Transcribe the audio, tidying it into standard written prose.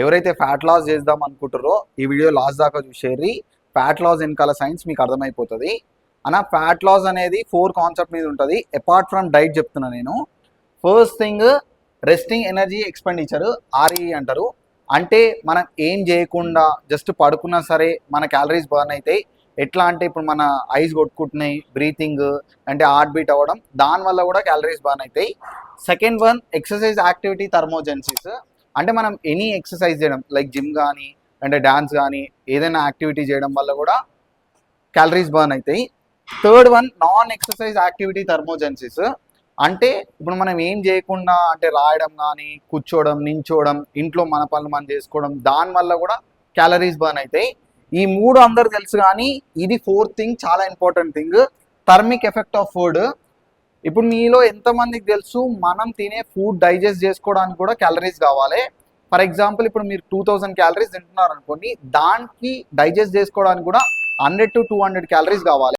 ఎవరైతే fat loss చేద్దాం అనుకుంటారో ఈ వీడియో లాస్ట్ దాకా చూసేరి. ఫ్యాట్ లాస్ వెనకాల సైన్స్ మీకు అర్థమైపోతుంది. అన్న ఫ్యాట్ లాస్ అనేది 4 కాన్సెప్ట్ మీద ఉంటుంది. అపార్ట్ ఫ్రమ్ డైట్ చెప్తున్నా నేను. First thing resting energy expenditure, RE అంటారు. అంటే మనం ఏం చేయకుండా జస్ట్ పడుకున్నా సరే మన క్యాలరీస్ బర్న్ అవుతాయి. ఎట్లా అంటే ఇప్పుడు మన ఐస్ కొట్టుకుంటున్నాయి, బ్రీతింగ్ అంటే హార్ట్ బీట్ అవ్వడం, దానివల్ల కూడా క్యాలరీస్ బర్న్ అవుతాయి. Second one exercise activity thermogenesis. అంటే మనం ఎనీ ఎక్సర్సైజ్ చేయడం లైక్ జిమ్ కానీ అంటే డ్యాన్స్ కానీ ఏదైనా యాక్టివిటీ చేయడం వల్ల కూడా క్యాలరీస్ బర్న్ అవుతాయి. Third one non exercise activity thermogenesis. అంటే ఇప్పుడు మనం ఏం చేయకుండా అంటే రాయడం కానీ కూర్చోవడం, నించోవడం, ఇంట్లో మన పనులు మనం చేసుకోవడం, దానివల్ల కూడా క్యాలరీస్ బర్న్ అవుతాయి. ఈ 3 అందరు తెలుసు, కానీ ఇది 4th థింగ్ చాలా important thing, thermic effect of food. ఇప్పుడు మీలో ఎంతమందికి తెలుసు మనం తినే ఫుడ్ డైజెస్ట్ చేసుకోవడానికి కూడా క్యాలరీస్ కావాలి. ఫర్ ఎగ్జాంపుల్ ఇప్పుడు మీరు 2000 క్యాలరీస్ తింటున్నారు అనుకోండి, దానికి డైజెస్ట్ చేసుకోవడానికి కూడా 100 to 200 క్యాలరీస్ కావాలి.